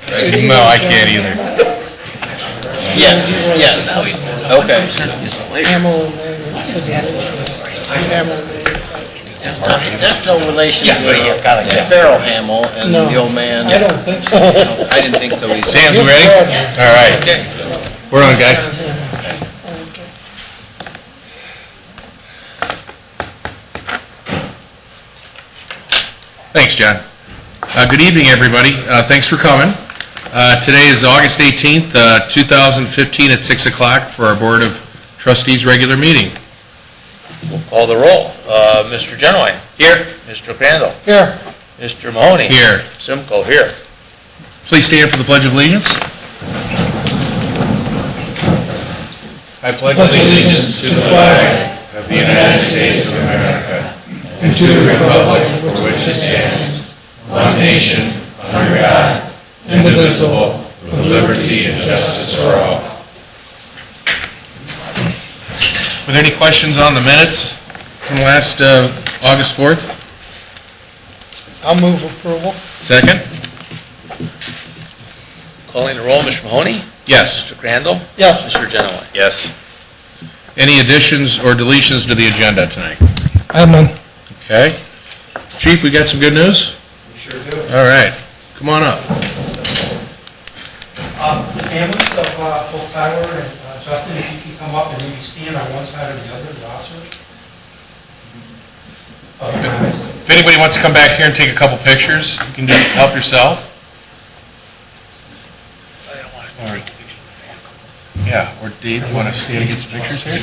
No, I can't either. Yes, yes. Okay. Hamill, That's no relation to Farrell Hamill and No. the old man. I don't think so. I didn't think so either. Sam's, we ready? All right. Okay. We're on, guys. Thanks, John. Good evening, everybody. Thanks for coming. Today is August 18th, 2015 at 6 o'clock for our Board of Trustees regular meeting. We'll call the roll. Mr. Genowine. Here. Mr. Crandall. Here. Mr. Mahoney. Here. Simcoe here. Please stand for the Pledge of Allegiance. I pledge allegiance to the flag of the United States of America and to the republic for which it stands, one nation, under God, indivisible, with liberty and justice for all. Were there any questions on the minutes from last August 4th? I'll move approval. Second? Calling the roll. Mr. Mahoney. Yes. Mr. Crandall. Yes. Mr. Genowine. Yes. Any additions or deletions to the agenda tonight? I have none. Okay. Chief, we got some good news? We sure do. All right. Come on up. The families of both Tyler and Justin, if you can come up and maybe stand on one side or the other, the officer. If anybody wants to come back here and take a couple pictures, you can help yourself. Or, yeah, or Dave, you want to stand and get some pictures here?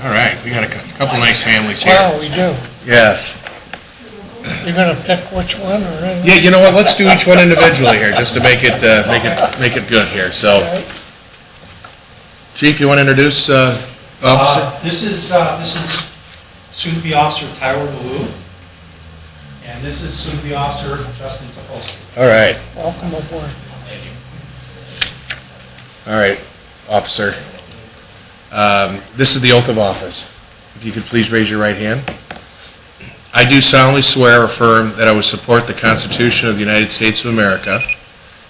All right, we got a couple nice families here. Wow, we do. Yes. You're gonna pick which one or anything? Yeah, you know what? Let's do each one individually here, just to make it good here. So, Chief, you want to introduce Officer? This is soon-to-be Officer Tyler Ballou, and this is soon-to-be Officer Justin Topolsky. All right. Welcome aboard. Thank you. All right, Officer. This is the oath of office. If you could please raise your right hand. I do solemnly swear or affirm that I will support the Constitution of the United States of America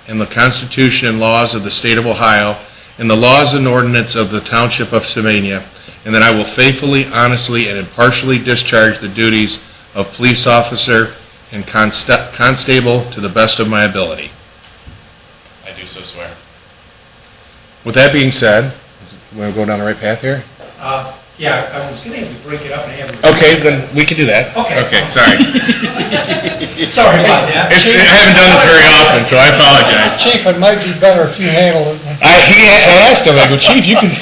and the Constitution and laws of the State of Ohio and the laws and ordinance of the Township of Sylvania, and that I will faithfully, honestly, and impartially discharge the duties of police officer and constable to the best of my ability. I do so swear. With that being said, you want to go down the right path here? Yeah, I was going to break it up and have you. Okay, then we can do that. Okay. Okay, sorry. Sorry about that. I haven't done this very often, so I apologize. Chief, it might be better if you handle it. I asked him, I go, Chief, you can...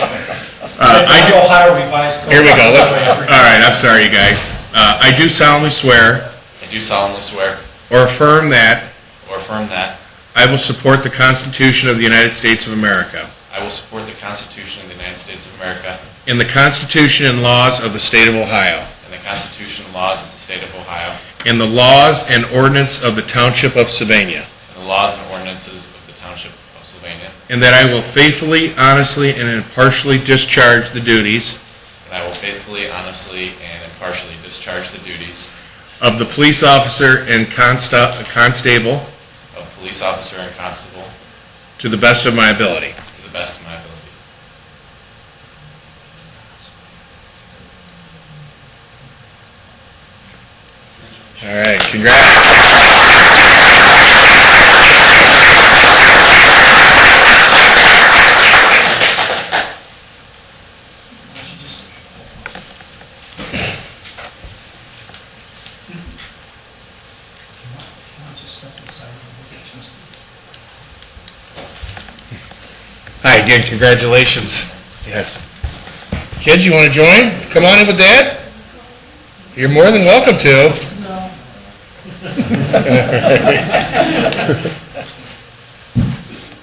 Ohio revised code. Here we go. All right, I'm sorry, you guys. I do solemnly swear I do solemnly swear or affirm that or affirm that I will support the Constitution of the United States of America I will support the Constitution of the United States of America and the Constitution and laws of the State of Ohio and the Constitution and laws of the State of Ohio and the laws and ordinance of the Township of Sylvania, and the laws and ordinances of the Township of Sylvania, and that I will faithfully, honestly, and impartially discharge the duties and I will faithfully, honestly, and impartially discharge the duties of the police officer and constable of police officer and constable to the best of my ability. to the best of my ability. All right, congrats. Hi, again, congratulations. Yes. Kids, you want to join? Come on in with Dad. You're more than welcome to.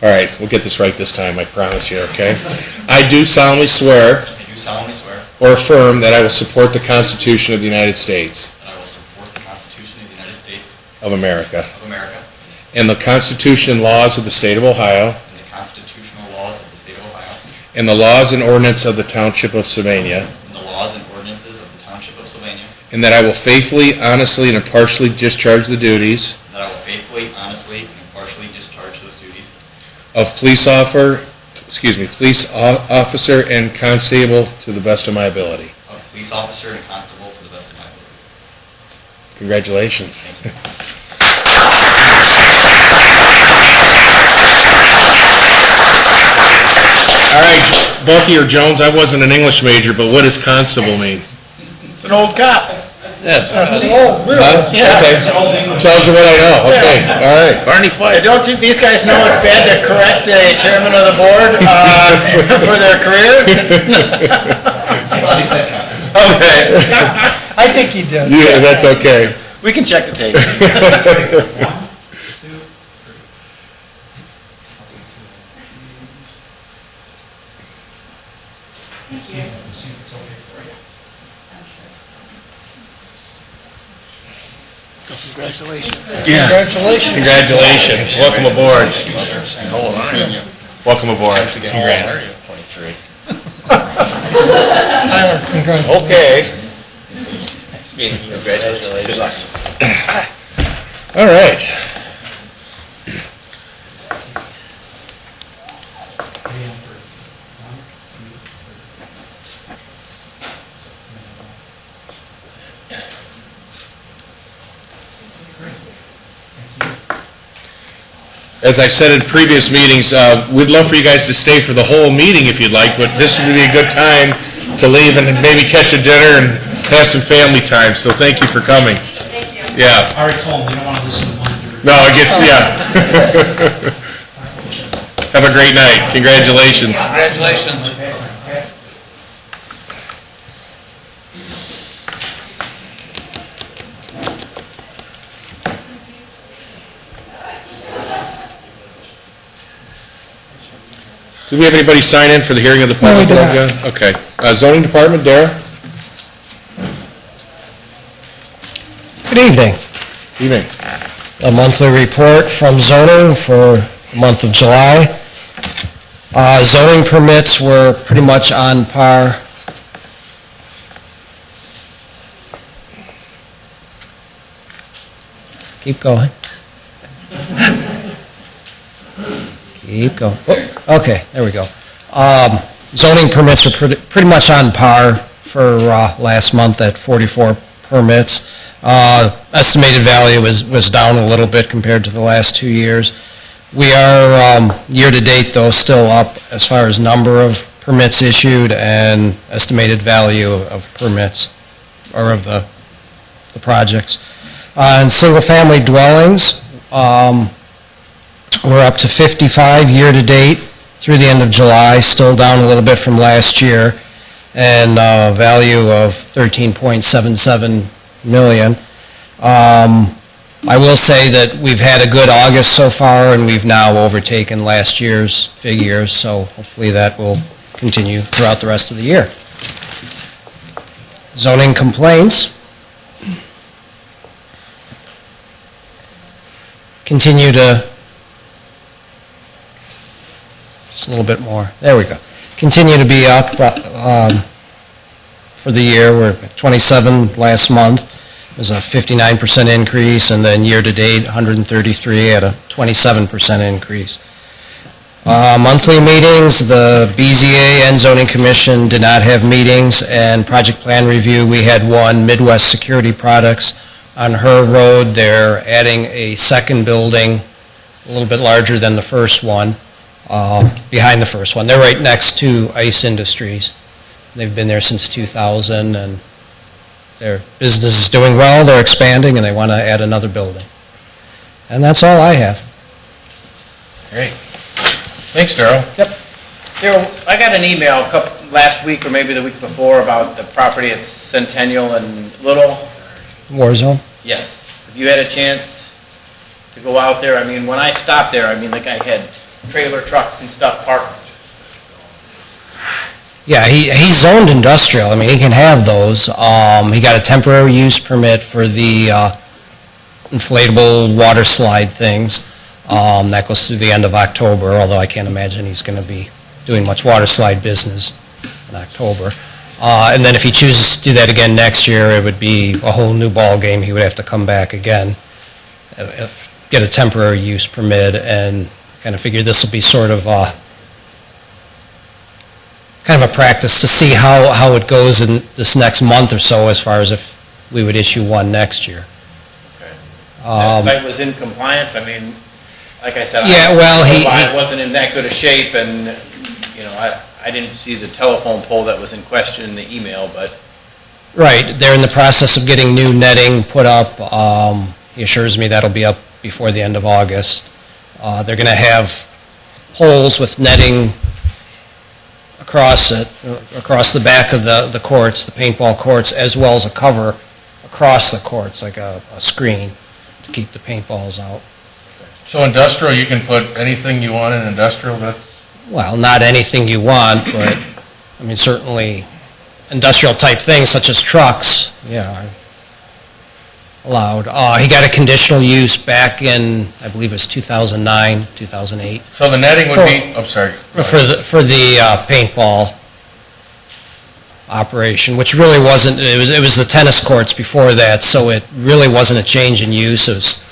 All right, we'll get this right this time, I promise you, okay? I do solemnly swear I do solemnly swear or affirm that I will support the Constitution of the United States that I will support the Constitution of the United States of America of America and the Constitution and laws of the State of Ohio and the constitutional laws of the State of Ohio and the laws and ordinance of the Township of Sylvania, and the laws and ordinances of the Township of Sylvania, and that I will faithfully, honestly, and impartially discharge the duties that I will faithfully, honestly, and impartially discharge those duties of police officer and constable to the best of my ability. of police officer and constable to the best of my ability. Congratulations. All right, Bucky or Jones, I wasn't an English major, but what does constable mean? It's an old cop. Yes. Oh, really? Huh? Okay. Tells you what I know. Okay, all right. Barney Fife. Don't you, these guys know it's bad to correct the chairman of the board for their careers? Okay. I think he did. Yeah, that's okay. We can check the tape. See if it's okay for you. Congratulations. Congratulations. Welcome aboard. Welcome aboard. Congrats. 23. Tyler, congratulations. Okay. Congratulations. Good luck. All right. As I've said in previous meetings, we'd love for you guys to stay for the whole meeting if you'd like, but this would be a good time to leave and maybe catch a dinner and have some family time, so thank you for coming. Thank you. Yeah. I already told them, they don't want to listen to one during. No, it gets, yeah. Have a great night. Congratulations. Congratulations. Do we have anybody sign in for the hearing of the No, we public? do not. Okay. Zoning Department, Dara? Good evening. Evening. A monthly report from zoning for the month of July. Zoning permits were pretty much on par. Keep going. Keep going. Oh, okay, there we go. Zoning permits were pretty much on par for last month at 44 permits. Estimated value was down a little bit compared to the last 2 years. We are, year-to-date, though, still up as far as number of permits issued and estimated value of permits, or of the projects. In single-family dwellings, we're up to 55 year-to-date through the end of July, still down a little bit from last year, and a value of $13.77 million. I will say that we've had a good August so far, and we've now overtaken last year's figures, so hopefully that will continue throughout the rest of the year. Zoning complaints continue to, just a little bit more, there we go, continue to be up for the year. We're at 27 last month. It was a 59% increase, and then year-to-date, 133 at a 27% increase. Monthly meetings, the BZA and Zoning Commission did not have meetings, and project plan review, we had one, Midwest Security Products. On her road, they're adding a second building, a little bit larger than the first one, behind the first one. They're right next to Ice Industries. They've been there since 2000, and their business is doing well, they're expanding, and they want to add another building. And that's all I have. Great. Thanks, Darrell. Yep. Darryl, I got an email last week or maybe the week before about the property at Centennial and Little. Warzone? Yes. Have you had a chance to go out there? I mean, when I stopped there, I mean, the guy had trailer trucks and stuff parked. Yeah, he's zoned industrial. I mean, he can have those. He got a temporary use permit for the inflatable water slide things. That goes through the end of October, although I can't imagine he's going to be doing much water slide business in October. And then if he chooses to do that again next year, it would be a whole new ball game. He would have to come back again, get a temporary use permit, and kind of figure this will be sort of kind of a practice to see how it goes in this next month or so as far as if we would issue one next year. That site was in compliance, I mean, like I said, Yeah, well, I wasn't in that good a shape, and, you know, I didn't see the telephone pole that was in question in the email, but Right, they're in the process of getting new netting put up. He assures me that'll be up before the end of August. They're going to have poles with netting across it, across the back of the courts, the paintball courts, as well as a cover across the courts, like a screen to keep the paintballs out. So industrial, you can put anything you want in industrial, that's, Well, not anything you want, but, I mean, certainly industrial-type things such as trucks, are allowed. He got a conditional use back in, I believe it was 2009, 2008, so the netting would be, I'm sorry. for the paintball operation, which really wasn't, it was the tennis courts before that, so it really wasn't a change in use. It was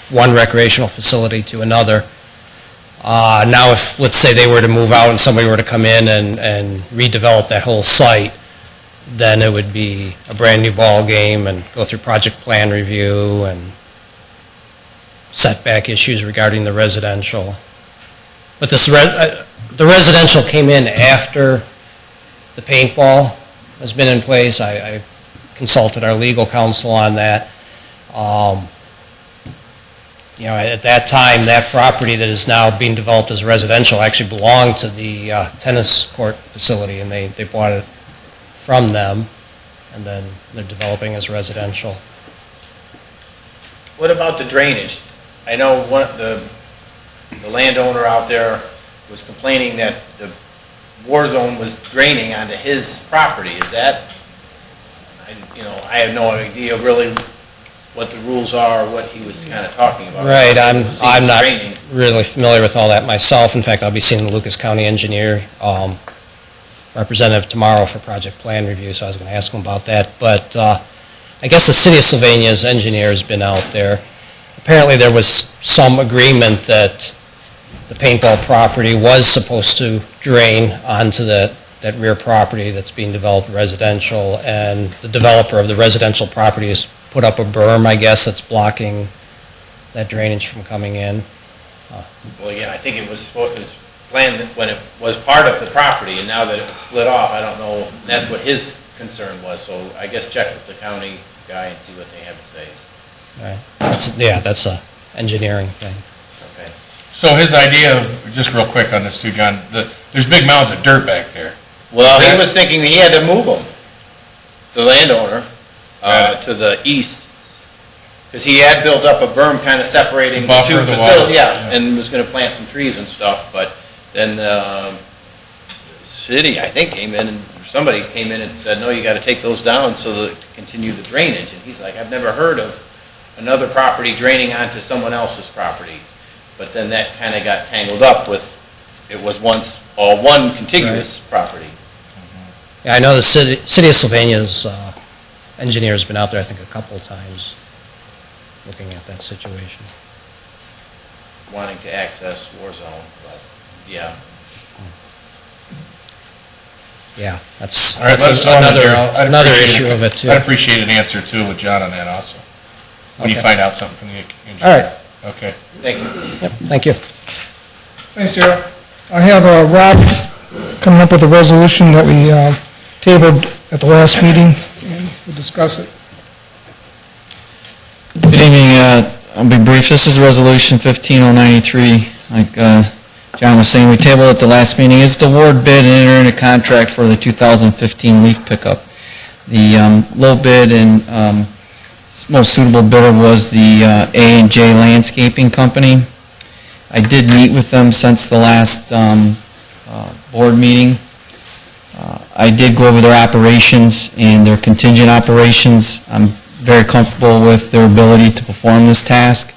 one recreational facility to another. Now if, let's say they were to move out and somebody were to come in and redevelop that whole site, then it would be a brand-new ball game and go through project plan review and setback issues regarding the residential. But this the residential came in after the paintball has been in place. I consulted our legal counsel on that. At that time, that property that is now being developed as residential actually belonged to the tennis court facility, and they bought it from them, and then they're developing as residential. what about the drainage? I know the landowner out there was complaining that the war zone was draining onto his property. Is that, I have no idea really what the rules are, or what he was kind of talking about. Right, I'm not Draining. really familiar with all that myself. In fact, I'll be seeing the Lucas County engineer representative tomorrow for project plan review, so I was going to ask him about that. But I guess the City of Sylvania's engineer has been out there. Apparently there was some agreement that the paintball property was supposed to drain onto that rear property that's being developed residential, and the developer of the residential property has put up a berm, I guess, that's blocking that drainage from coming in. Well, again, I think it was planned when it was part of the property, and now that it was split off, I don't know, that's what his concern was, so I guess check with the county guy and see what they have to say. Right. That's a engineering thing. Okay. So his idea, just real quick on this too, John, there's big mounds of dirt back there. Well, he was thinking he had to move them, the landowner, to the east, because he had built up a berm kind of separating the two Buffer the facilities, water. and was going to plant some trees and stuff, but then the city, I think, came in, and somebody came in and said, no, you got to take those down so that to continue the drainage, and he's like, I've never heard of another property draining onto someone else's property, but then that kind of got tangled up with, it was once all one contiguous property. Yeah, I know the City of Sylvania's engineer has been out there, I think, a couple of times looking at that situation. Wanting to access war zone, but, yeah. Yeah, that's All right, let us know on that, Darryl. I'd another appreciate issue of it, too. I'd appreciate an answer too with John on that also, when you Okay. find out something from the engineer. All right. Okay. Thank you. Yep, thank you. Thanks, Darrell. I have Rob coming up with a resolution that we tabled at the last meeting, and we'll discuss it. Good evening. I'll be brief. This is Resolution 15093. Like John was saying, we tabled it at the last meeting. It's the award bid and enter into contract for the 2015 leaf pickup. The low bid and most suitable bidder was the A&J Landscaping Company. I did meet with them since the last board meeting. I did go over their operations and their contingent operations. I'm very comfortable with their ability to perform this task.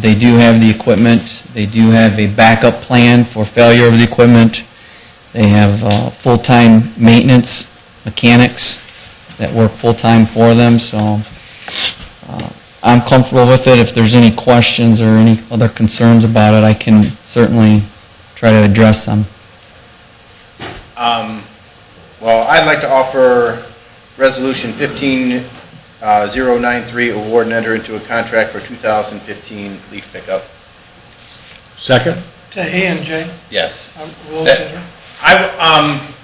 They do have the equipment. They do have a backup plan for failure of the equipment. They have full-time maintenance mechanics that work full-time for them, so I'm comfortable with it. If there's any questions or any other concerns about it, I can certainly try to address them. Well, I'd like to offer Resolution 15093, award and enter into a contract for 2015 leaf pickup. Second? To A and J, Yes. we'll That- get her.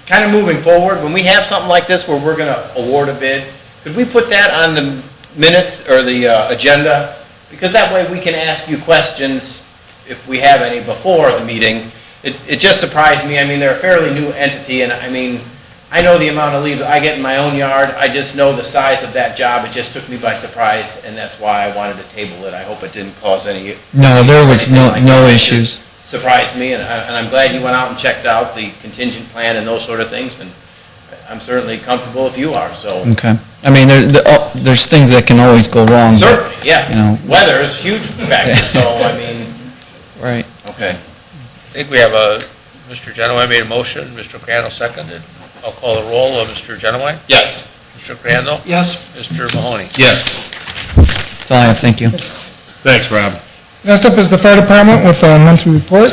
Kind of moving forward, when we have something like this where we're going to award a bid, could we put that on the minutes or the agenda? Because that way we can ask you questions if we have any before the meeting. It just surprised me. I mean, they're a fairly new entity, and I mean, I know the amount of leaves I get in my own yard. I just know the size of that job. It just took me by surprise, and that's why I wanted to table it. I hope it didn't cause any... No, there was anything like no that. It issues. just surprised me, and I'm glad you went out and checked out the contingent plan and those sort of things, and I'm certainly comfortable if you are, so... Okay. I mean, there's things that can always go wrong. but, Certainly, yeah. You know. Weather is a huge factor, so, I mean... Right. Okay. I think we have Mr. Genowine made a motion, Mr. Crandall seconded. I'll call the roll of Mr. Genowine. Yes. Mr. Crandall. Yes, Mr. Mahoney. Yes. That's all I have. Thank you. Thanks, Rob. Next up is the fire department with a monthly report.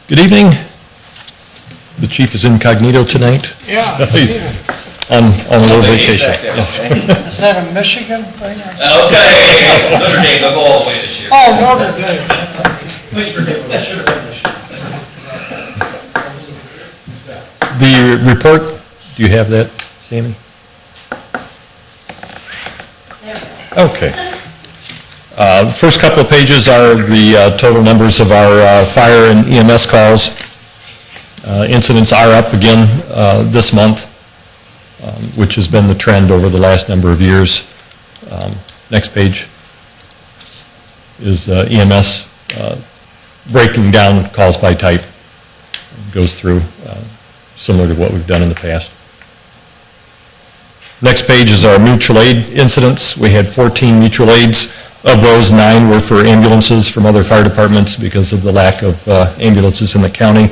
Good evening. The chief is incognito tonight. yeah. He's on a little vacation. Yes. Is that a Michigan thing? Okay. Notre Dame, they'll go all the way this year. Oh, Notre Dame. Please forgive me, I should have finished. The report, do you have that, Sammy? Okay. First couple of pages are the total numbers of our fire and EMS calls. Incidents are up again this month, which has been the trend over the last number of years. Next page is EMS breaking down calls by type. It goes through similar to what we've done in the past. Next page is our mutual aid incidents. We had 14 mutual aids. Of those, 9 were for ambulances from other fire departments because of the lack of ambulances in the county,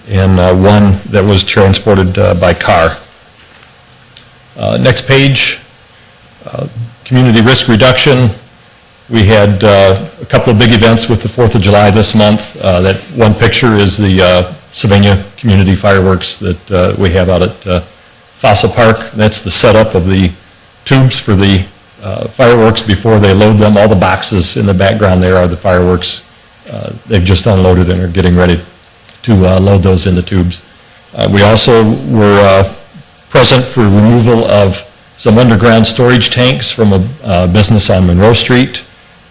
and 1 that was transported by car. Next page, community risk reduction. We had a couple of big events with the 4th of July this month. That one picture is the Sylvania community fireworks that we have out at Fossil Park. That's the setup of the tubes for the fireworks before they load them. All the boxes in the background there are the fireworks. They've just unloaded and are getting ready to load those in the tubes. We also were present for removal of some underground storage tanks from a business on Monroe Street.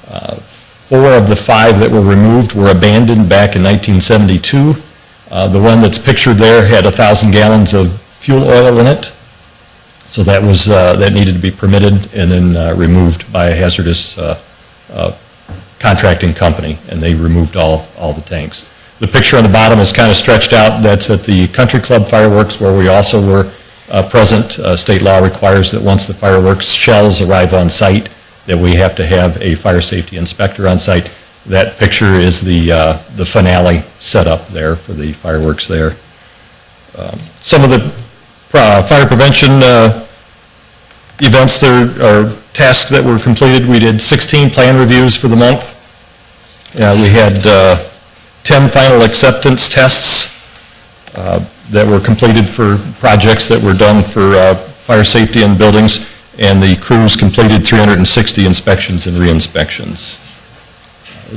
4 of the 5 that were removed were abandoned back in 1972. The one that's pictured there had 1,000 gallons of fuel oil in it, so that was that needed to be permitted and then removed by a hazardous contracting company, and they removed all the tanks. The picture on the bottom is kind of stretched out. That's at the Country Club fireworks, where we also were present. State law requires that once the fireworks shells arrive on site, that we have to have a fire safety inspector on site. That picture is the finale setup there for the fireworks there. Some of the fire prevention events there are tasks that were completed. We did 16 plan reviews for the month. We had 10 final acceptance tests that were completed for projects that were done for fire safety in buildings, and the crews completed 360 inspections and re-inspections.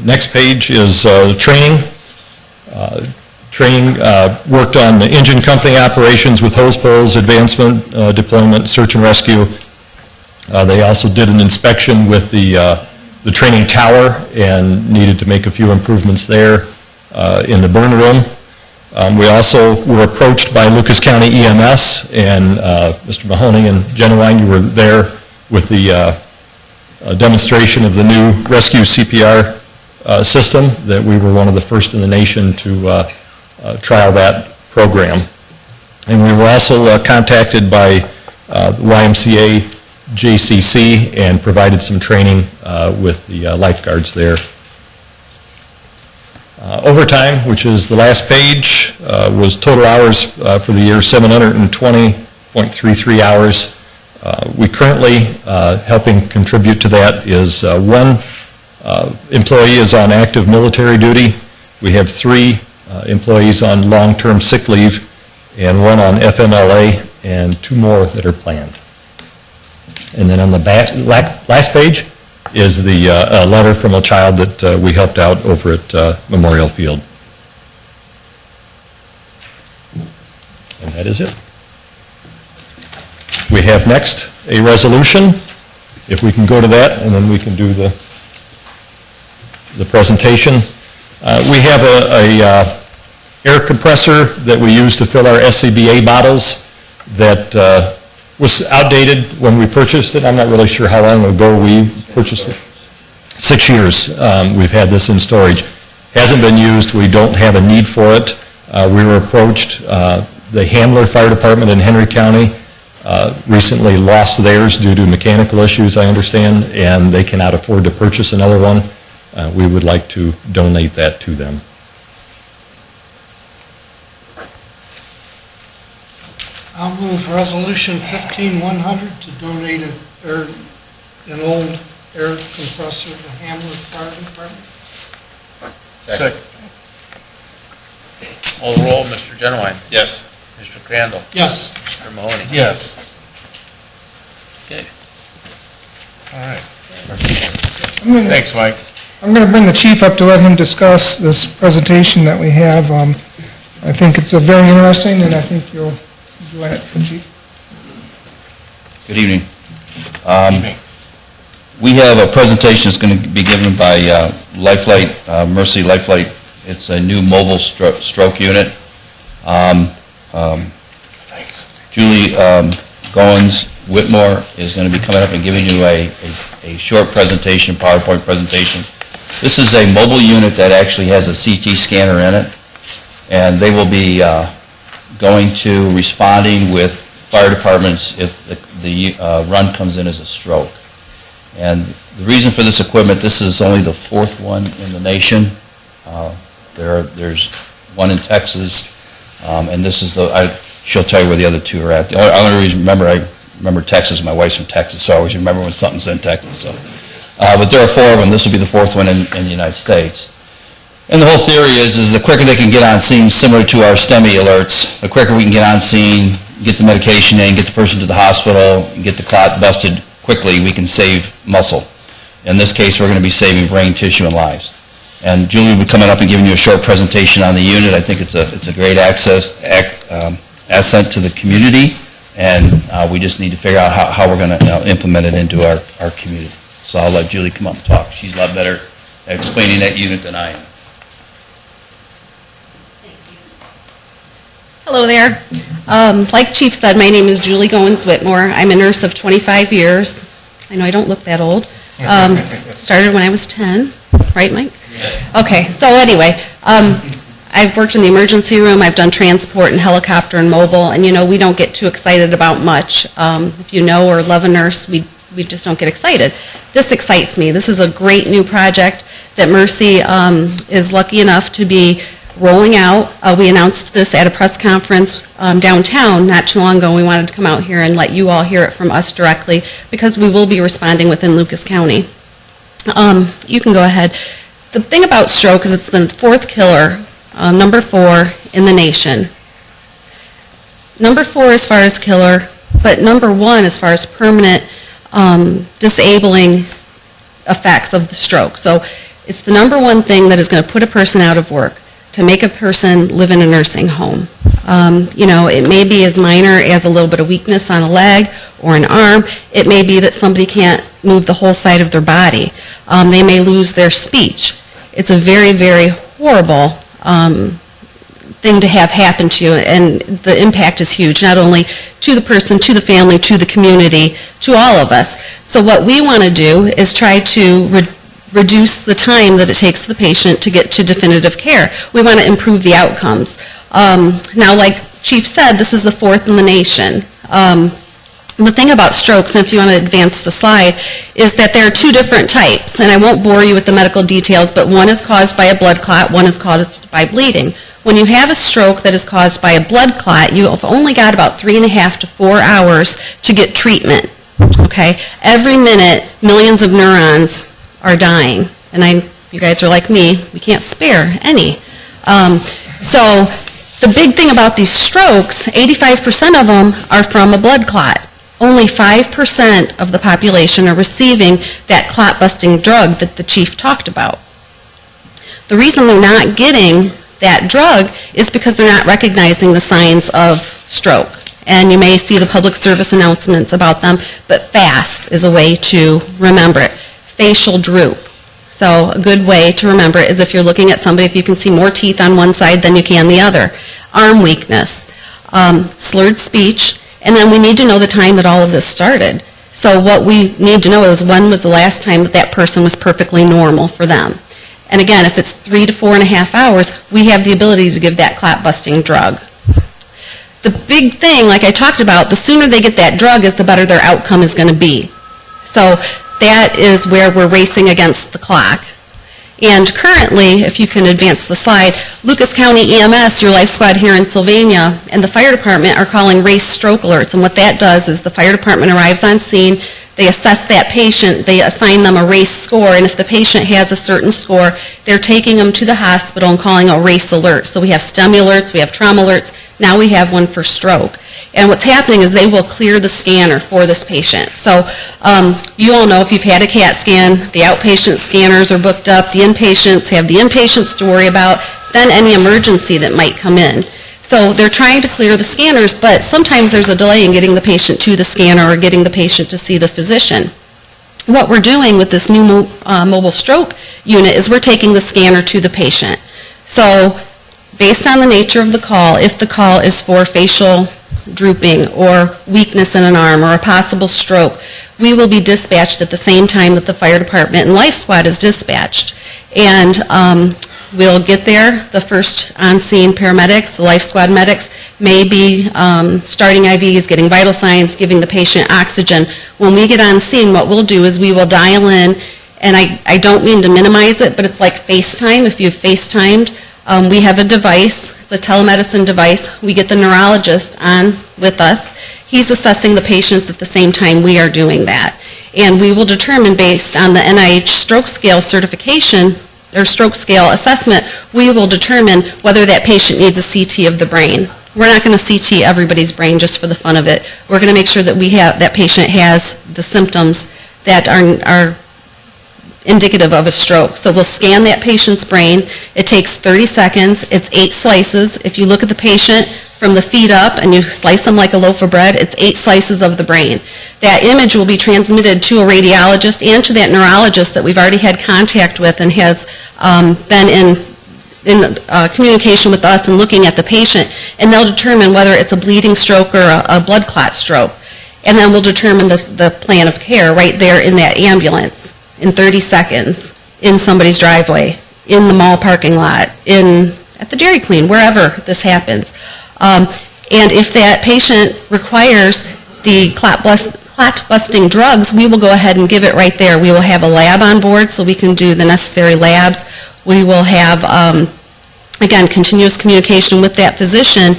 Next page is training. Training worked on the engine company operations with hose pulls, advancement, deployment, search and rescue. They also did an inspection with the training tower and needed to make a few improvements there in the burn room. We also were approached by Lucas County EMS, and Mr. Mahoney and Genowine, you were there with the demonstration of the new rescue CPR system, that we were one of the first in the nation to trial that program. And we were also contacted by YMCA JCC and provided some training with the lifeguards there. Overtime, which is the last page, was total hours for the year 720.33 hours. We currently, helping contribute to that, is one employee is on active military duty. We have 3 employees on long-term sick leave, and 1 on FMLA, and 2 more that are planned. And then on the last page is the a letter from a child that we helped out over at Memorial Field. And that is it. We have next a resolution, if we can go to that, and then we can do the presentation. We have a air compressor that we use to fill our SCBA bottles that was outdated when we purchased it. I'm not really sure how long ago we purchased it. 6 years we've had this in storage. Hasn't been used. We don't have a need for it. We were approached. The Hamler Fire Department in Henry County recently lost theirs due to mechanical issues, I understand, and they cannot afford to purchase another one. We would like to donate that to them. I'll move Resolution 15100 to donate an old air compressor to Hamlet Fire Department. Second. Call the roll, Mr. Genowine. Yes. Mr. Crandall. Yes. Mr. Mahoney. Yes. Okay. All right. Thanks, Mike. I'm going to bring the chief up to let him discuss this presentation that we have. I think it's very interesting, and I think you'll enjoy it, Chief. Good evening. We have a presentation that's going to be given by Lifelight, Mercy Lifelight. It's a new mobile stroke unit. Julie Goins Whitmore is going to be coming up and giving you a short presentation, PowerPoint presentation. This is a mobile unit that actually has a CT scanner in it, and they will be going to responding with fire departments if the run comes in as a stroke. And the reason for this equipment, this is only the 4th one in the nation. There's one in Texas, and this is she'll tell you where the other 2 are at. The only reason I remember Texas, my wife's from Texas, so I always remember when something's in Texas. So. But there are 4 of them. This will be the 4th one in the United States. And the whole theory is the quicker they can get on scene, similar to our STEMI alerts, the quicker we can get on scene, get the medication in, get the person to the hospital, and get the clot busted quickly, we can save muscle. In this case, we're going to be saving brain tissue and lives. And Julie will be coming up and giving you a short presentation on the unit. I think it's a great asset to the community, and we just need to figure out how we're going to implement it into our community. So I'll let Julie come up and talk. She's a lot better at explaining that unit than I am. Hello there. Like Chief said, my name is Julie Goins Whitmore. I'm a nurse of 25 years. I know I don't look that old. Started when I was 10, right, Mike? Okay, so anyway, I've worked in the emergency room. I've done transport and helicopter and mobile, and we don't get too excited about much. If you know or love a nurse, we just don't get excited. This excites me. This is a great new project that Mercy is lucky enough to be rolling out. We announced this at a press conference downtown not too long ago. We wanted to come out here and let you all hear it from us directly because we will be responding within Lucas County. You can go ahead. The thing about stroke is it's the 4th killer, number 4 in the nation. Number 4 as far as killer, but number 1 as far as permanent disabling effects of the stroke. So it's the number 1 thing that is going to put a person out of work, to make a person live in a nursing home. It may be as minor as a little bit of weakness on a leg or an arm. It may be that somebody can't move the whole side of their body. They may lose their speech. It's a very, very horrible thing to have happen to you, and the impact is huge, not only to the person, to the family, to the community, to all of us. So what we want to do is try to reduce the time that it takes the patient to get to definitive care. We want to improve the outcomes. Now, like Chief said, this is the 4th in the nation. The thing about strokes, and if you want to advance the slide, is that there are two different types, and I won't bore you with the medical details, but one is caused by a blood clot, one is caused by bleeding. When you have a stroke that is caused by a blood clot, you have only got about 3.5 to 4 hours to get treatment, okay? Every minute, millions of neurons are dying, and you guys are like me, we can't spare any. So the big thing about these strokes, 85% of them are from a blood clot. Only 5% of the population are receiving that clot-busting drug that the chief talked about. The reason they're not getting that drug is because they're not recognizing the signs of stroke. And you may see the public service announcements about them, but FAST is a way to remember it. Facial droop. So a good way to remember it is if you're looking at somebody, if you can see more teeth on one side than you can the other. Arm weakness, slurred speech, and then we need to know the time that all of this started. So what we need to know is when was the last time that that person was perfectly normal for them. And again, if it's 3 to 4.5 hours, we have the ability to give that clot-busting drug. The big thing, like I talked about, the sooner they get that drug is the better their outcome is going to be. So that is where we're racing against the clock. And currently, if you can advance the slide, Lucas County EMS, your life squad here in Sylvania, and the fire department are calling race stroke alerts. And what that does is the fire department arrives on scene, they assess that patient, they assign them a race score, and if the patient has a certain score, they're taking them to the hospital and calling a race alert. So we have STEMI alerts, we have trauma alerts, now we have one for stroke. And what's happening is they will clear the scanner for this patient. So you all know if you've had a CAT scan, the outpatient scanners are booked up, the inpatients have the inpatients to worry about, then any emergency that might come in. So they're trying to clear the scanners, but sometimes there's a delay in getting the patient to the scanner or getting the patient to see the physician. What we're doing with this new mobile stroke unit is we're taking the scanner to the patient. So based on the nature of the call, if the call is for facial drooping or weakness in an arm or a possible stroke, we will be dispatched at the same time that the fire department and life squad is dispatched. And we'll get there, the first on-scene paramedics, the life squad medics, may be starting IVs, getting vital signs, giving the patient oxygen. When we get on scene, what we'll do is we will dial in, and I don't mean to minimize it, but it's like FaceTime. If you've FaceTimed, we have a device, it's a telemedicine device. We get the neurologist on with us. He's assessing the patient at the same time we are doing that. And we will determine based on the NIH stroke scale certification, or stroke scale assessment, we will determine whether that patient needs a CT of the brain. We're not going to CT everybody's brain just for the fun of it. We're going to make sure that that patient has the symptoms that are indicative of a stroke. So we'll scan that patient's brain. It takes 30 seconds. It's 8 slices. If you look at the patient from the feet up and you slice them like a loaf of bread, it's 8 slices of the brain. That image will be transmitted to a radiologist and to that neurologist that we've already had contact with and has been in communication with us and looking at the patient, and they'll determine whether it's a bleeding stroke or a blood clot stroke. And then we'll determine the plan of care right there in that ambulance in 30 seconds in somebody's driveway, in the mall parking lot, at the Dairy Queen, wherever this happens. And if that patient requires the clot-busting drugs, we will go ahead and give it right there. We will have a lab on board so we can do the necessary labs. We will have, again, continuous communication with that physician.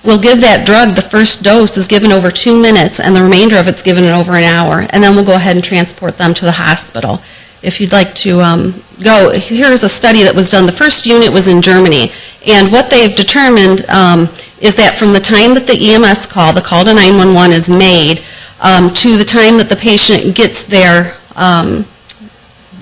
We'll give that drug, the first dose is given over 2 minutes, and the remainder of it's given in over an hour. And then we'll go ahead and transport them to the hospital. If you'd like to go, here's a study that was done. The first unit was in Germany. And what they've determined is that from the time that the EMS call, the call to 911 is made, to the time that the patient gets their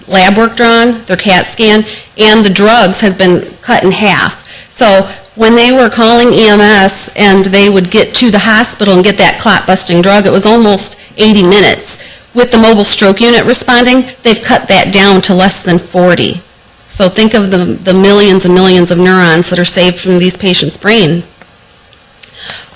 lab work drawn, their CAT scan, and the drugs has been cut in half. So when they were calling EMS and they would get to the hospital and get that clot-busting drug, it was almost 80 minutes. With the mobile stroke unit responding, they've cut that down to less than 40. So think of the millions and millions of neurons that are saved from these patients' brain.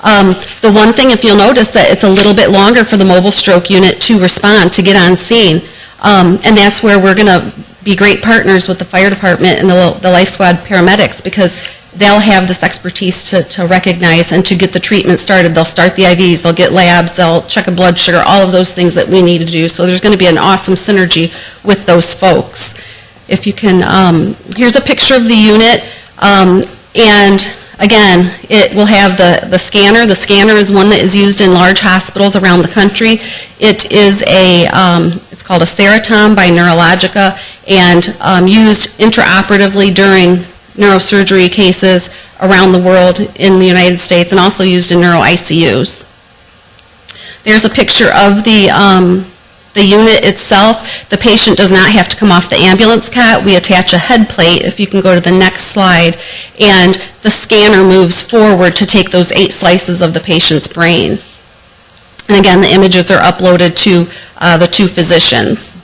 The one thing, if you'll notice, that it's a little bit longer for the mobile stroke unit to respond, to get on scene. And that's where we're going to be great partners with the fire department and the life squad paramedics, because they'll have this expertise to recognize and to get the treatment started. They'll start the IVs, they'll get labs, they'll check a blood sugar, all of those things that we need to do. So there's going to be an awesome synergy with those folks. If you can, here's a picture of the unit, and again, it will have the scanner. The scanner is one that is used in large hospitals around the country. It is it's called a Ceratom by Neurologica, and used intraoperatively during neurosurgery cases around the world in the United States, and also used in neuro ICUs. There's a picture of the unit itself. The patient does not have to come off the ambulance cot. We attach a head plate, if you can go to the next slide, and the scanner moves forward to take those 8 slices of the patient's brain. And again, the images are uploaded to the 2 physicians.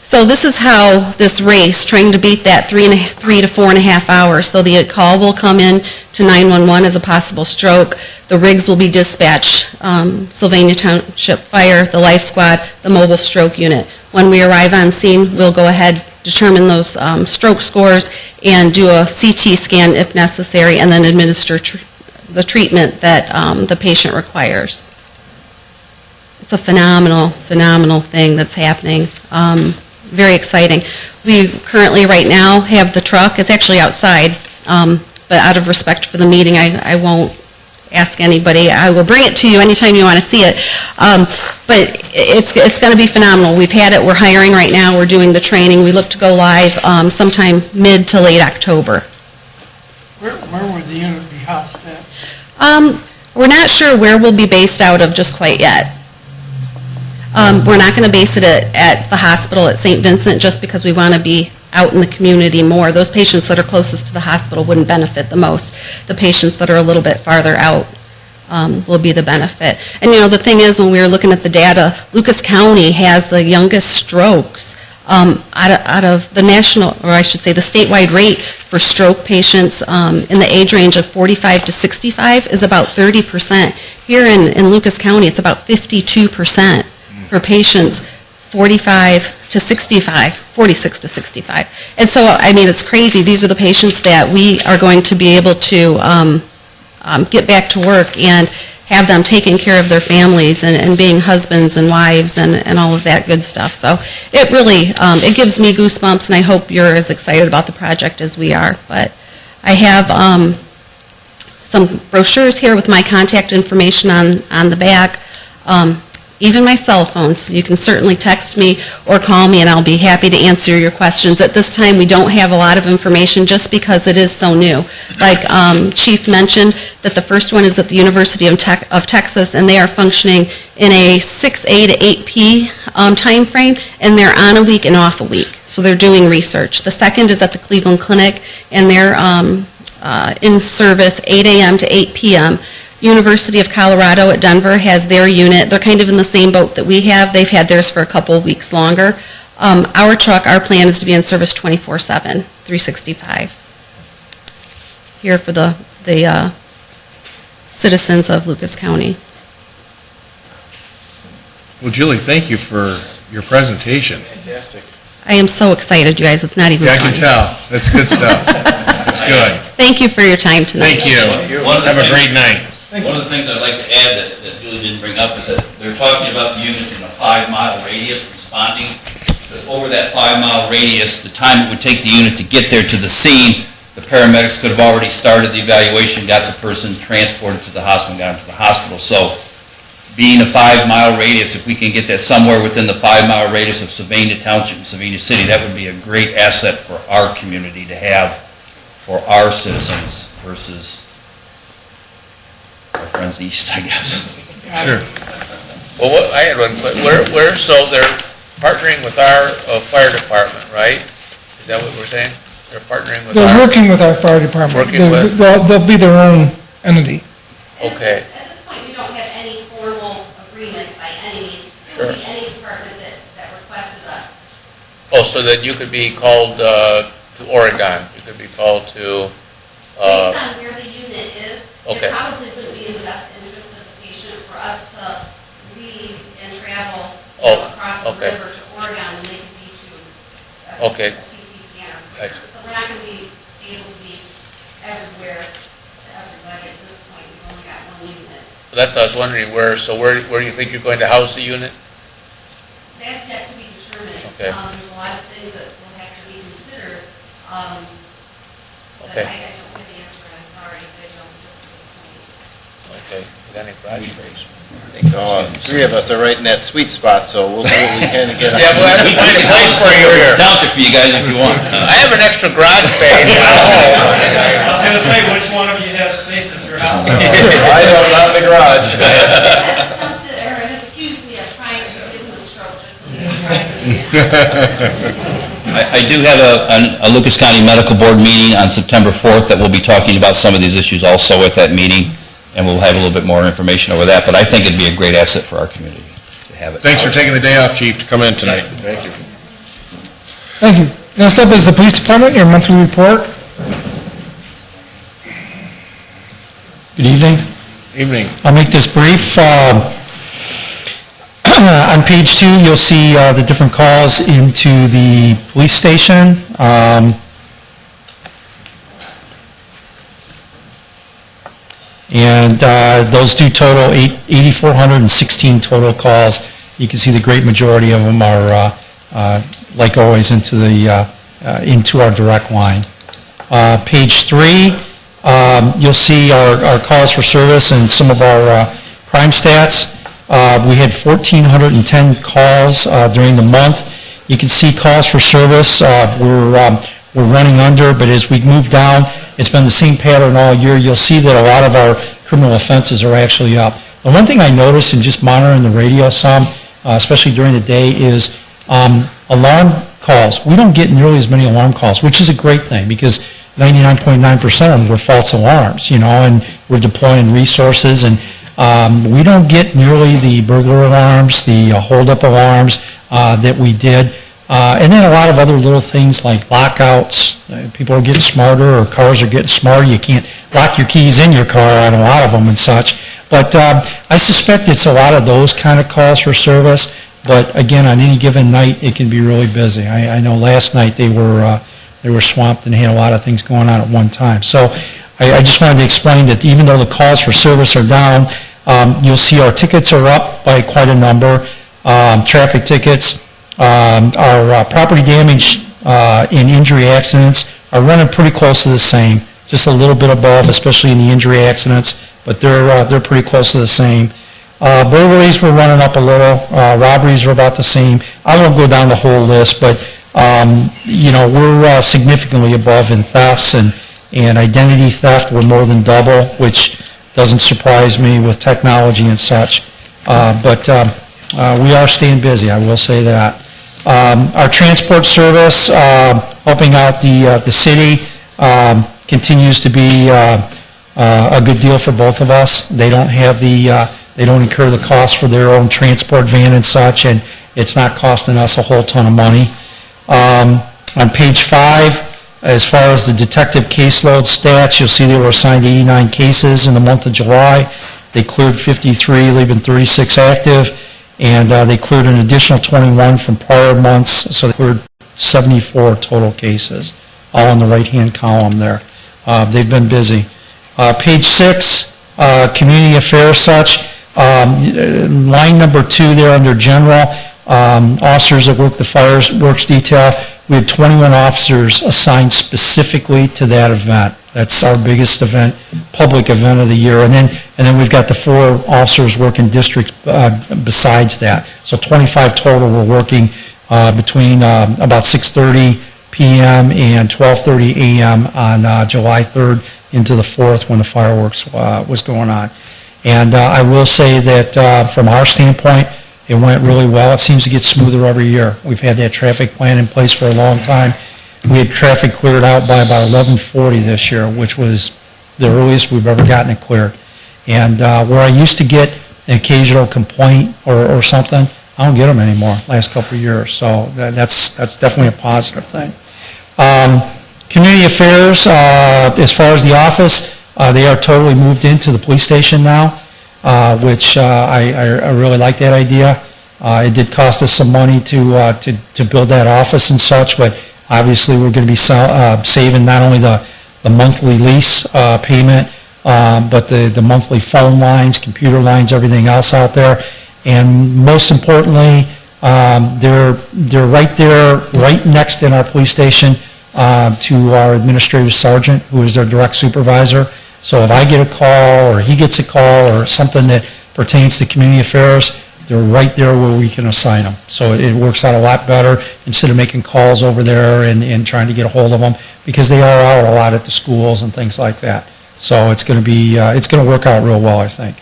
So this is how this race, trying to beat that 3 to 4.5 hours. So the call will come in to 911 as a possible stroke. The rigs will be dispatched, Sylvania Township Fire, the Life Squad, the mobile stroke unit. When we arrive on scene, we'll go ahead, determine those stroke scores, and do a CT scan if necessary, and then administer the treatment that the patient requires. It's a phenomenal thing that's happening. Very exciting. We currently, right now, have the truck. It's actually outside, but out of respect for the meeting, I won't ask anybody. I will bring it to you anytime you want to see it. But it's going to be phenomenal. We've had it. We're hiring right now. We're doing the training. We look to go live sometime mid to late October. Where would the unit be housed at? We're not sure where we'll be based out of just quite yet. We're not going to base it at the hospital at St. Vincent just because we want to be out in the community more. Those patients that are closest to the hospital wouldn't benefit the most. The patients that are a little bit farther out will be the benefit. And you know, the thing is, when we were looking at the data, Lucas County has the youngest strokes out of the national, or I should say the statewide rate for stroke patients in the age range of 45 to 65 is about 30%. Here in Lucas County, it's about 52%. For patients 45 to 65, 46 to 65. And so, I mean, it's crazy. These are the patients that we are going to be able to get back to work and have them taking care of their families and being husbands and wives and all of that good stuff. So it really, it gives me goosebumps, and I hope you're as excited about the project as we are. But I have some brochures here with my contact information on the back. Even my cell phone, so you can certainly text me or call me, and I'll be happy to answer your questions. At this time, we don't have a lot of information just because it is so new. Like Chief mentioned, that the first one is at the University of Texas, and they are functioning in a 6A to 8P time frame, and they're on a week and off a week. So they're doing research. The second is at the Cleveland Clinic, and they're in service 8 a.m. to 8 p.m. University of Colorado at Denver has their unit. They're kind of in the same boat that we have. They've had theirs for a couple of weeks longer. Our truck, our plan is to be in service 24/7, 365, here for the citizens of Lucas County. Well, Julie, thank you for your presentation. Fantastic. I am so excited, you guys. It's not even Yeah, I funny. can tell. That's good stuff. That's good. Thank you for your time tonight. Thank you. Have a great night. One of the things I'd like to add that Julie didn't bring up is that they're talking about the unit in a 5-mile radius responding. Because over that 5-mile radius, the time it would take the unit to get there to the scene, the paramedics could have already started the evaluation, got the person transported to the hospital, got them to the hospital. So being a 5-mile radius, if we can get that somewhere within the 5-mile radius of Sylvania Township and Sylvania City, that would be a great asset for our community to have for our citizens versus our friends east, I guess. Sure. Well, I had one question. So they're partnering with our fire department, right? Is that what we're saying? They're partnering with They're our... working with our fire department. Working with- They'll be their own entity. Okay. At this point, we don't have any formal agreements by any means. Sure. It would be any department that requested us. Oh, so then you could be called to Oregon. You could be called to... Based on where the unit is, Okay. it probably wouldn't be in the best interest of the patient for us to leave and travel across the okay. river to Oregon when they could do to Okay. a CT scanner. Gotcha. So we're not not going to be able to be everywhere to everybody at this point. We've only got one unit. Well, that's what I was wondering, where do you think you're going to house the unit? That's yet to be determined. Okay. There's a lot of things that will have to be considered. But Okay. I don't have the answer. I'm sorry. I don't at this point. Okay, got any garage space? I think all three of us are right in that sweet spot, so we'll do what we can to get. Yeah, well, I have to find a place for you here. Township for you guys if you want. I have an extra garage space at home. I was going to say, which one of you has space at your house? I don't, not in the garage. Attempted, or has accused me of trying to give him a stroke just so he can try to. I do have a Lucas County Medical Board meeting on September 4th that we'll be talking about some of these issues also at that meeting, and we'll have a little bit more information over that, but I think it'd be a great asset for our community to have it. Thanks for taking the day off, Chief, to come in tonight. Thank you. Thank you. Next up is the Police Department, your monthly report. Good evening. Evening. I'll make this brief. On page 2, you'll see the different calls into the police station. And those do total 8,416 total calls. You can see the great majority of them are, like always, into our direct line. Page 3, you'll see our calls for service and some of our crime stats. We had 1,410 calls during the month. You can see calls for service, we're running under, but as we move down, it's been the same pattern all year. You'll see that a lot of our criminal offenses are actually up. The one thing I noticed in just monitoring the radio some, especially during the day, is alarm calls. We don't get nearly as many alarm calls, which is a great thing because 99.9% of them were false alarms, and we're deploying resources, and we don't get nearly the burglar alarms, the hold-up alarms that we did. And then a lot of other little things like lockouts. People are getting smarter, or cars are getting smarter. You can't lock your keys in your car on a lot of them and such. But I suspect it's a lot of those kind of calls for service. But again, on any given night, it can be really busy. I know last night they were swamped and had a lot of things going on at one time. So I just wanted to explain that even though the calls for service are down, you'll see our tickets are up by quite a number. Traffic tickets. Our property damage and injury accidents are running pretty close to the same, just a little bit above, especially in the injury accidents, but they're pretty close to the same. Burglaries were running up a little. Robberies are about the same. I won't go down the whole list, but we're significantly above in thefts, and identity theft, we're more than double, which doesn't surprise me with technology and such. But we are staying busy, I will say that. Our transport service, helping out the city, continues to be a good deal for both of us. They don't have they don't incur the cost for their own transport van and such, and it's not costing us a whole ton of money. On page 5, as far as the detective caseload stats, you'll see they were assigned 89 cases in the month of July. They cleared 53, leaving 36 active. And they cleared an additional 21 from prior months, so they cleared 74 total cases, all in the right-hand column there. They've been busy. Page 6, community affairs such. Line number 2 there under general, officers that work the fireworks detail. We had 21 officers assigned specifically to that event. That's our biggest event, public event of the year. And then we've got the 4 officers working districts besides that. So 25 total were working between about 6:30 p.m. and 12:30 a.m. on July 3rd into the 4th when the fireworks was going on. And I will say that from our standpoint, it went really well. It seems to get smoother every year. We've had that traffic plan in place for a long time. We had traffic cleared out by about 11:40 this year, which was the earliest we've ever gotten it cleared. And where I used to get an occasional complaint or something, I don't get them anymore last couple of years. So that's definitely a positive thing. Community affairs, as far as the office, they are totally moved into the police station now, which I really like that idea. It did cost us some money to build that office and such, but Obviously, we're going to be saving not only the monthly lease payment, but the monthly phone lines, computer lines, everything else out there. And most importantly, they're right there, right next in our police station to our administrative sergeant, who is their direct supervisor. So if I get a call, or he gets a call, or something that pertains to community affairs, they're right there where we can assign them. So it works out a lot better instead of making calls over there and trying to get a hold of them, because they are out a lot at the schools and things like that. So it's going to be, it's going to work out real well, I think.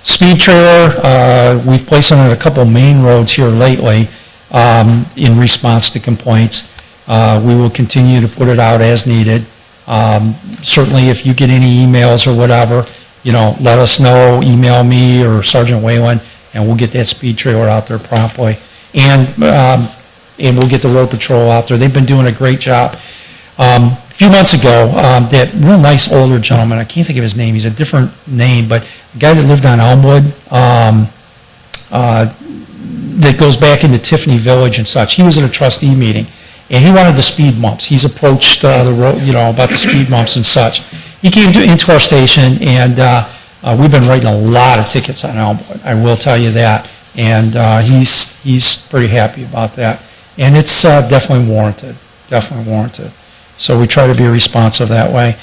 Speed trailer, we've placed on a couple main roads here lately in response to complaints. We will continue to put it out as needed. Certainly, if you get any emails or whatever, let us know, email me or Sergeant Whalen, and we'll get that speed trailer out there promptly. And we'll get the road patrol out there. They've been doing a great job. A few months ago, that real nice older gentleman, I can't think of his name, he's a different name, but the guy that lived on Elmwood, that goes back into Tiffany Village and such, he was at a trustee meeting, and he wanted the speed bumps. He's approached the road, about the speed bumps and such. He came into our station, and we've been writing a lot of tickets on Elmwood, I will tell you that, and he's pretty happy about that. And it's definitely warranted. So we try to be responsive that way.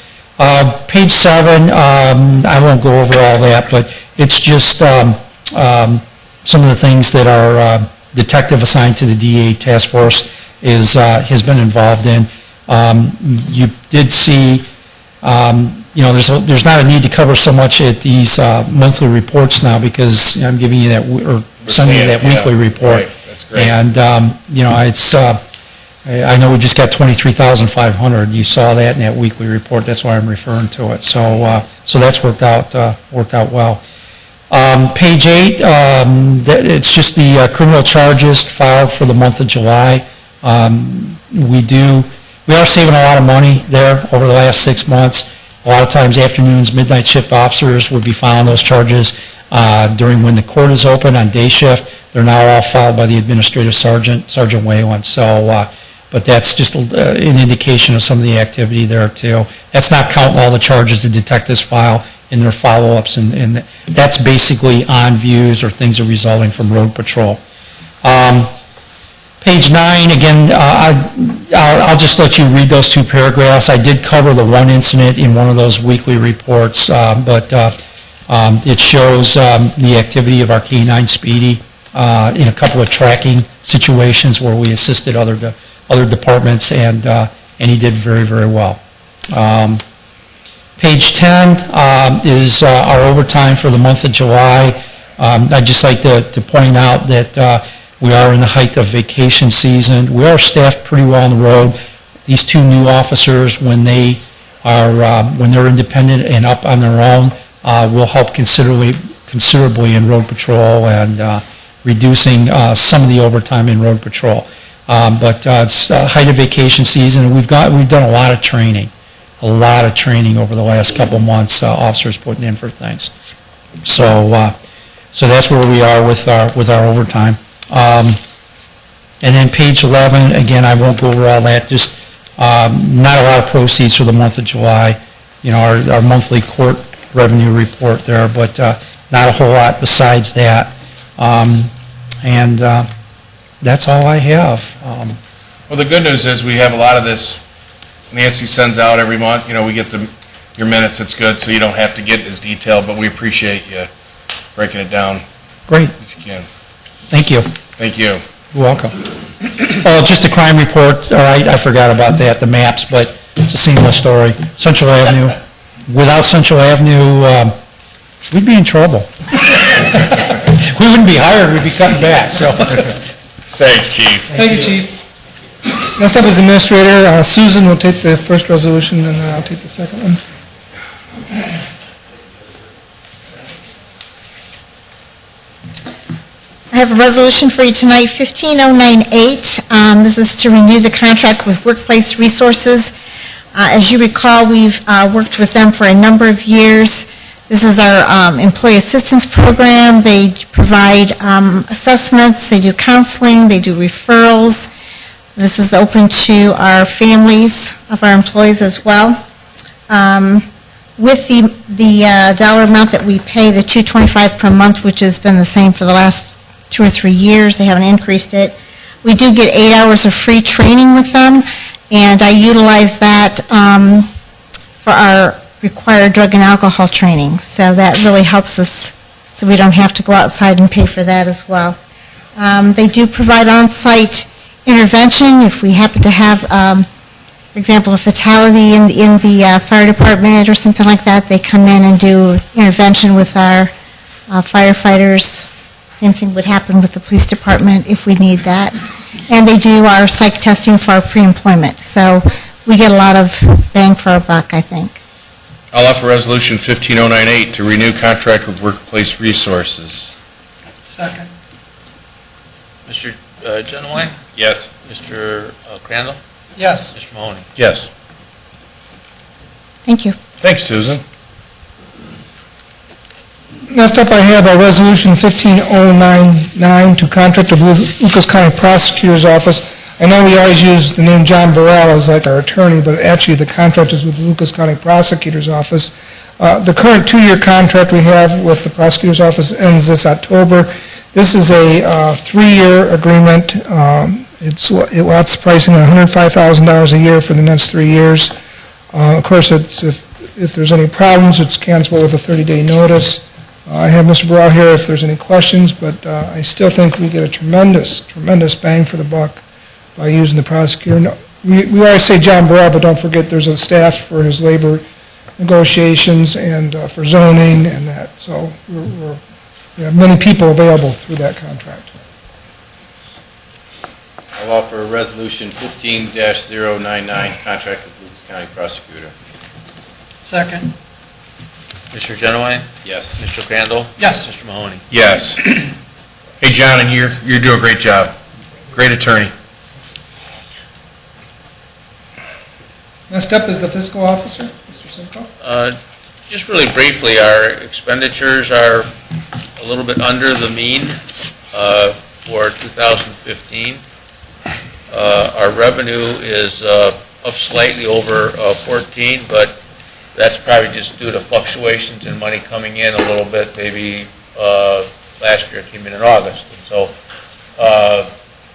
Page 7, I won't go over all that, but it's just some of the things that our detective assigned to the DA task force has been involved in. You did see, there's not a need to cover so much at these monthly reports now, because I'm giving you that, or sending you that weekly report. Right. That's great. And, it's, I know we just got 23,500. You saw that in that weekly report. That's why I'm referring to it. So that's worked out well. Page 8, it's just the criminal charges filed for the month of July. We are saving a lot of money there over the last 6 months. A lot of times afternoons, midnight shift officers would be filing those charges during when the court is open on day shift. They're now all filed by the administrative sergeant, Sergeant Whalen. So, but that's just an indication of some of the activity there too. That's not counting all the charges the detectives file in their follow-ups, and that's basically on views or things that are resulting from road patrol. Page 9, again, I'll just let you read those 2 paragraphs. I did cover the one incident in one of those weekly reports, but it shows the activity of our K-9 Speedy in a couple of tracking situations where we assisted other departments, and he did very, very well. Page 10 is our overtime for the month of July. I'd just like to point out that we are in the height of vacation season. We are staffed pretty well on the road. These 2 new officers, when they're independent and up on their own, will help considerably in road patrol and reducing some of the overtime in road patrol. But it's height of vacation season, and we've done a lot of training over the last couple months. Officers putting in for things. So that's where we are with our overtime. And then page 11, again, I won't go over all that. Just not a lot of proceeds for the month of July. Our monthly court revenue report there, but not a whole lot besides that. And that's all I have. Well, the good news is we have a lot of this Nancy sends out every month. We get your minutes. It's good, so you don't have to get as detailed, but we appreciate you breaking it down. Great. As you can. Thank you. Thank you. You're welcome. Oh, just a crime report. All right, I forgot about that, the maps, but it's a seamless story. Central Avenue. Without Central Avenue, we'd be in trouble. We wouldn't be hired, we'd be cutting back, so. Thanks, Chief. Thank you, Chief. Next up is Administrator. Susan will take the first resolution, and I'll take the second one. I have a resolution for you tonight, 15098. This is to renew the contract with Workplace Resources. As you recall, we've worked with them for a number of years. This is our employee assistance program. They provide assessments, they do counseling, they do referrals. This is open to our families of our employees as well. With the dollar amount that we pay, the $225 per month, which has been the same for the last 2 or 3 years, they haven't increased it. We do get 8 hours of free training with them, and I utilize that for our required drug and alcohol training. So that really helps us, so we don't have to go outside and pay for that as well. They do provide on-site intervention if we happen to have, for example, a fatality in the fire department or something like that. They come in and do intervention with our firefighters. Same thing would happen with the police department if we need that. And they do our psych testing for our pre-employment. So we get a lot of bang for our buck, I think. I'll offer Resolution 15098 to renew contract with Workplace Resources. Second. Mr. Genowine? Yes. Mr. Crandall? Yes. Mr. Mahoney? Yes. Thank you. Thanks, Susan. Next up, I have a Resolution 15099 to contract with Lucas County Prosecutor's Office. I know we always use the name John Burrell as like our attorney, but actually the contract is with the Lucas County Prosecutor's Office. The current 2-year contract we have with the Prosecutor's Office ends this October. This is a 3-year agreement. It's pricing at $105,000 a year for the next 3 years. Of course, if there's any problems, it's cancelable with a 30-day notice. I have Mr. Burrell here if there's any questions, but I still think we get a tremendous bang for the buck by using the prosecutor. We always say John Burrell, but don't forget there's a staff for his labor negotiations and for zoning and that. So we have many people available through that contract. I'll offer Resolution 15-099, contract with Lucas County Prosecutor. Second. Mr. Genowine? Yes. Mr. Crandall? Yes. Mr. Mahoney? Yes. Hey, John, and you're doing a great job. Great attorney. Next up is the Fiscal Officer, Mr. Simcoe. Just really briefly, our expenditures are a little bit under the mean for 2015. Our revenue is up slightly over 14, but that's probably just due to fluctuations in money coming in a little bit. Maybe last year it came in August, and so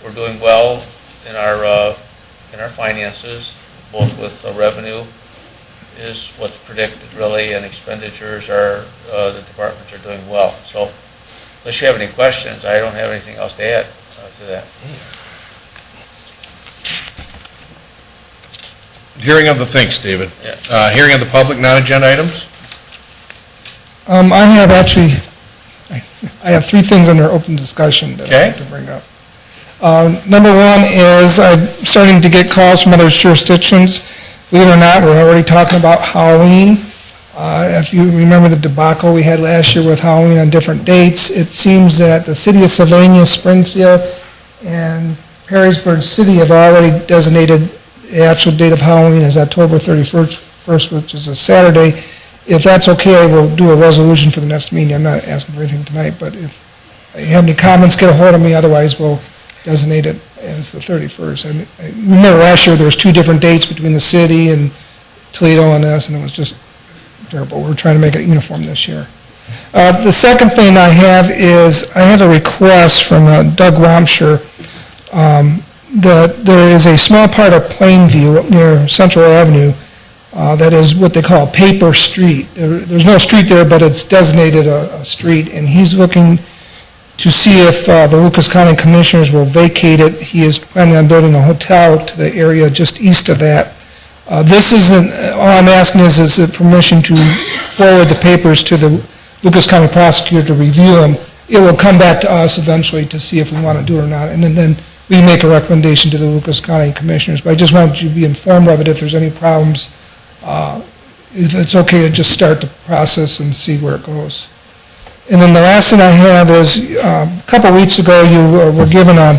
we're doing well in our finances, both with revenue is what's predicted really, and expenditures are the departments are doing well. So unless you have any questions, I don't have anything else to add to that. Hearing of the, thanks, David. Yeah. Hearing of the public, non-agenda items? I have 3 things under open discussion that I'd like to bring up. Number 1 is I'm starting to get calls from other jurisdictions. Believe it or not, we're already talking about Halloween. If you remember the debacle we had last year with Halloween on different dates, it seems that the city of Sylvania, Springfield, and Perrysburg City have already designated the actual date of Halloween as October 31st, which is a Saturday. If that's okay, I will do a resolution for the next meeting. I'm not asking for anything tonight, but if you have any comments, get a hold of me. Otherwise, we'll designate it as the 31st. I remember last year there was 2 different dates between the city and Toledo and us, and it was just terrible. We're trying to make it uniform this year. The second thing I have is I have a request from Doug Romsher that there is a small part of Plainview up near Central Avenue that is what they call a paper street. There's no street there, but it's designated a street, and he's looking to see if the Lucas County Commissioners will vacate it. He is planning on building a hotel to the area just east of that. This isn't, all I'm asking is a permission to forward the papers to the Lucas County Prosecutor to review them. It will come back to us eventually to see if we want to do it or not, and then we make a recommendation to the Lucas County Commissioners. But I just wanted you to be informed of it if there's any problems. If it's okay to just start the process and see where it goes. And then the last thing I have is, a couple weeks ago, you were given a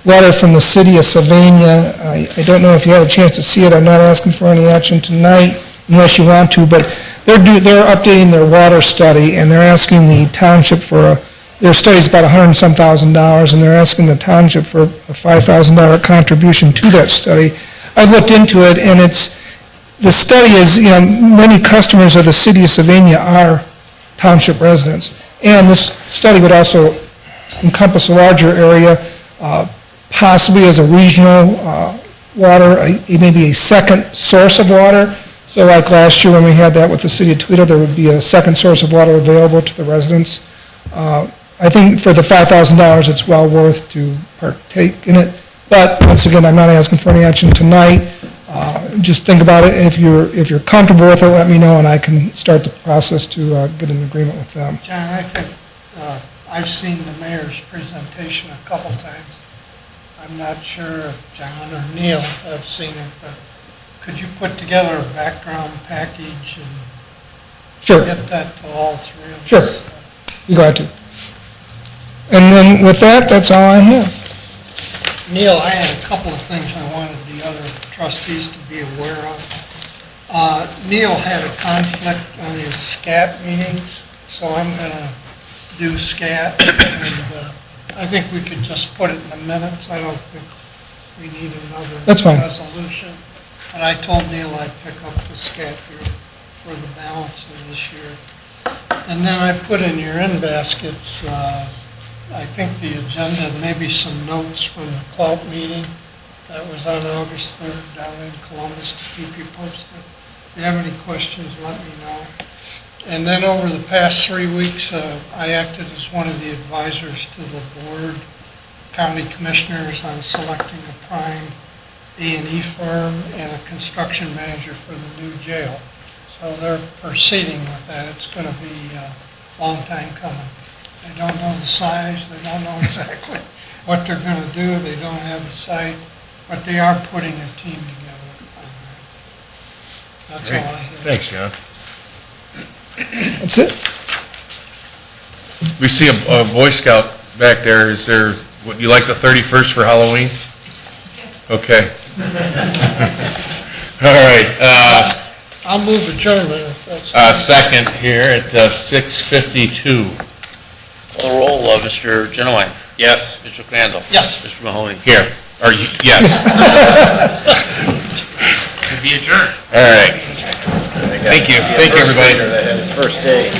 letter from the city of Sylvania. I don't know if you had a chance to see it. I'm not asking for any action tonight unless you want to, but they're updating their water study, and they're asking the township for their study's about $100 and some thousand, and they're asking the township for a $5,000 contribution to that study. I've looked into it, and the study is, many customers of the city of Sylvania are township residents. And this study would also encompass a larger area, possibly as a regional water, maybe a second source of water. So like last year when we had that with the city of Toledo, there would be a second source of water available to the residents. I think for the $5,000, it's well worth to partake in it. But once again, I'm not asking for any action tonight. Just think about it. If you're comfortable with it, let me know, and I can start the process to get an agreement with them. John, I think I've seen the mayor's presentation a couple times. I'm not sure if John or Neil have seen it, but could you put together a background package and Sure. get that to all three of us? Sure. Be glad to. And then with that, that's all I have. Neil, I had a couple of things I wanted the other trustees to be aware of. Neil had a conflict on his SCAT meetings, so I'm going to do SCAT, and I think we could just put it in the minutes. I don't think we need another That's fine. resolution. But I told Neil I'd pick up the SCAT here for the balance of this year. And then I put in your in baskets, I think the agenda, maybe some notes from the Clout meeting that was on August 3rd down in Columbus to keep you posted. If you have any questions, let me know. And then over the past 3 weeks, I acted as one of the advisors to the board, county commissioners, on selecting a prime A&E firm and a construction manager for the new jail. So they're proceeding with that. It's going to be a long time coming. They don't know the size, they don't know exactly what they're going to do, they don't have a site, but they are putting a team together on that. That's all I have. Thanks, John. That's it. We see a Boy Scout back there. Would you like the 31st for Halloween? Okay. All right. I'll move adjournment if that's... Second here at 6:52. Call the roll, Mr. Genowine. Yes. Mr. Crandall. Yes. Mr. Mahoney. Here. Yes. To be adjourned. All right. Thank you. Thank you, everybody. That had his first day.